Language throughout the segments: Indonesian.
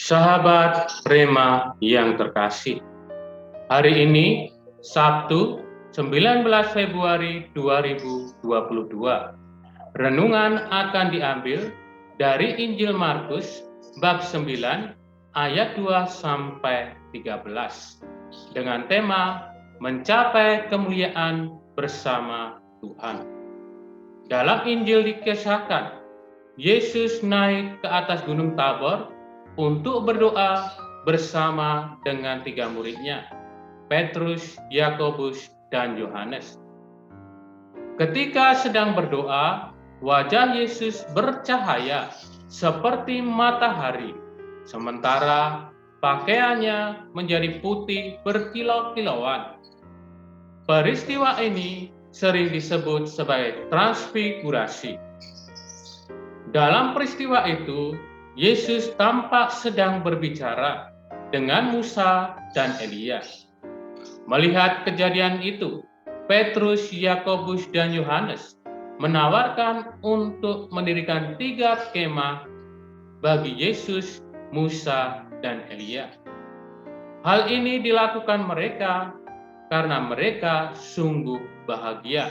Sahabat Rema yang terkasih, hari ini Sabtu 19 Februari 2022, renungan akan diambil dari Injil Markus bab 9 ayat 2 sampai 13 dengan tema mencapai kemuliaan bersama Tuhan. Dalam Injil dikisahkan, Yesus naik ke atas Gunung Tabor untuk berdoa bersama dengan 3 muridnya, Petrus, Yakobus, dan Yohanes. Ketika sedang berdoa, wajah Yesus bercahaya seperti matahari, sementara pakaiannya menjadi putih berkilau-kilauan. Peristiwa ini sering disebut sebagai transfigurasi. Dalam peristiwa itu, Yesus tampak sedang berbicara dengan Musa dan Elia. Melihat kejadian itu, Petrus, Yakobus, dan Yohanes menawarkan untuk mendirikan 3 kemah bagi Yesus, Musa, dan Elia. Hal ini dilakukan mereka karena mereka sungguh bahagia.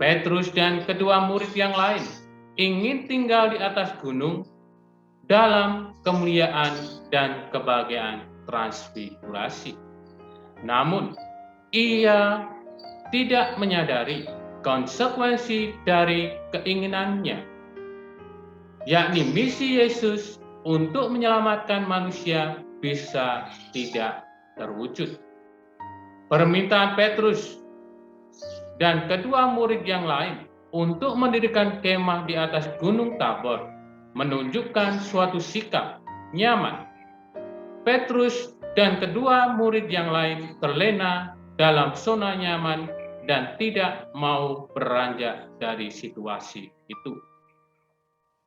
Petrus dan kedua murid yang lain ingin tinggal di atas gunung dalam kemuliaan dan kebahagiaan transfigurasi. Namun, ia tidak menyadari konsekuensi dari keinginannya, yakni misi Yesus untuk menyelamatkan manusia bisa tidak terwujud. Permintaan Petrus dan kedua murid yang lain untuk mendirikan kemah di atas Gunung Tabor menunjukkan suatu sikap nyaman. Petrus dan kedua murid yang lain terlena dalam zona nyaman dan tidak mau beranjak dari situasi itu.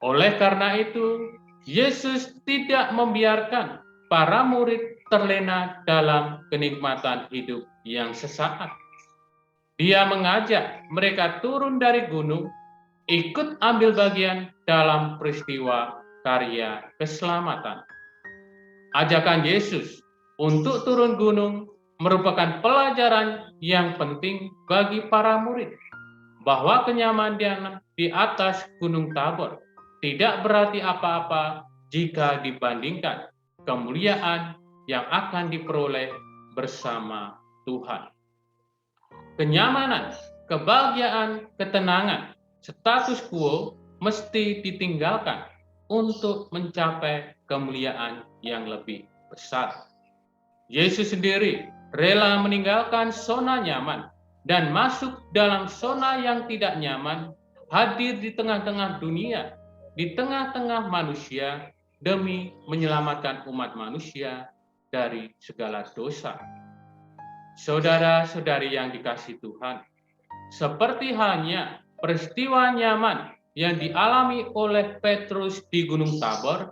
Oleh karena itu, Yesus tidak membiarkan para murid terlena dalam kenikmatan hidup yang sesaat. Dia mengajak mereka turun dari gunung, ikut ambil bagian dalam peristiwa karya keselamatan. Ajakan Yesus untuk turun gunung merupakan pelajaran yang penting bagi para murid, bahwa kenyamanan di atas Gunung Tabor tidak berarti apa-apa jika dibandingkan kemuliaan yang akan diperoleh bersama Tuhan. Kenyamanan, kebahagiaan, ketenangan, status quo mesti ditinggalkan untuk mencapai kemuliaan yang lebih besar. Yesus sendiri rela meninggalkan zona nyaman dan masuk dalam zona yang tidak nyaman, hadir di tengah-tengah dunia, di tengah-tengah manusia, demi menyelamatkan umat manusia dari segala dosa. Saudara-saudari yang dikasihi Tuhan, seperti halnya peristiwa nyaman yang dialami oleh Petrus di Gunung Tabor,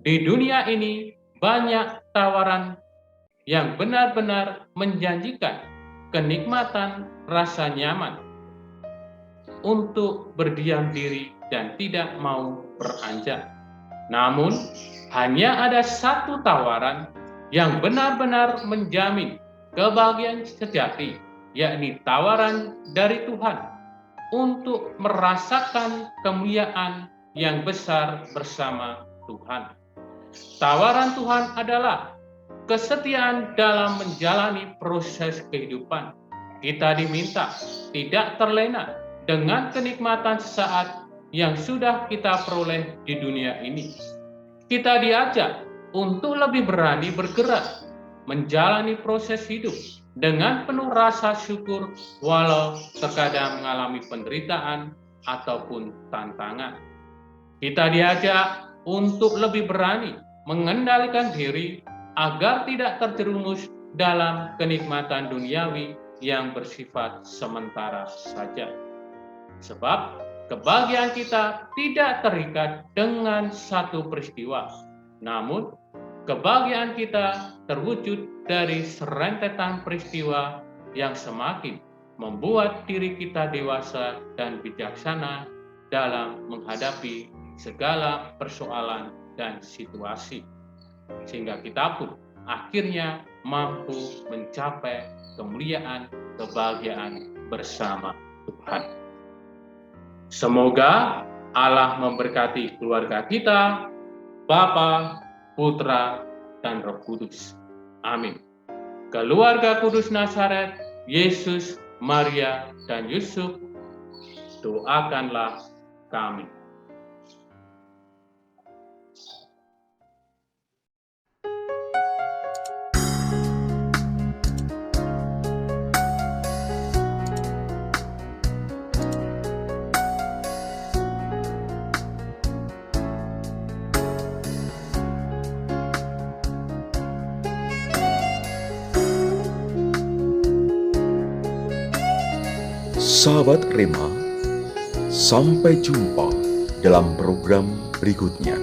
di dunia ini banyak tawaran yang benar-benar menjanjikan kenikmatan rasa nyaman untuk berdiam diri dan tidak mau beranjak. Namun, hanya ada satu tawaran yang benar-benar menjamin kebahagiaan sejati, yakni tawaran dari Tuhan untuk merasakan kemuliaan yang besar bersama Tuhan. Tawaran Tuhan adalah kesetiaan dalam menjalani proses kehidupan. Kita diminta tidak terlena dengan kenikmatan sesaat yang sudah kita peroleh di dunia ini. Kita diajak untuk lebih berani bergerak, menjalani proses hidup dengan penuh rasa syukur walau terkadang mengalami penderitaan ataupun tantangan. Kita diajak untuk lebih berani mengendalikan diri agar tidak terjerumus dalam kenikmatan duniawi yang bersifat sementara saja. Sebab kebahagiaan kita tidak terikat dengan satu peristiwa, namun kebahagiaan kita terwujud dari serentetan peristiwa yang semakin membuat diri kita dewasa dan bijaksana dalam menghadapi segala persoalan dan situasi. sehingga kita pun akhirnya mampu mencapai kemuliaan, kebahagiaan bersama Tuhan. Semoga Allah memberkati keluarga kita, Bapa, Putra, dan Roh Kudus. Amin. Keluarga Kudus Nazaret, Yesus, Maria, dan Yusuf, doakanlah kami. Sahabat Rema, sampai jumpa dalam program berikutnya.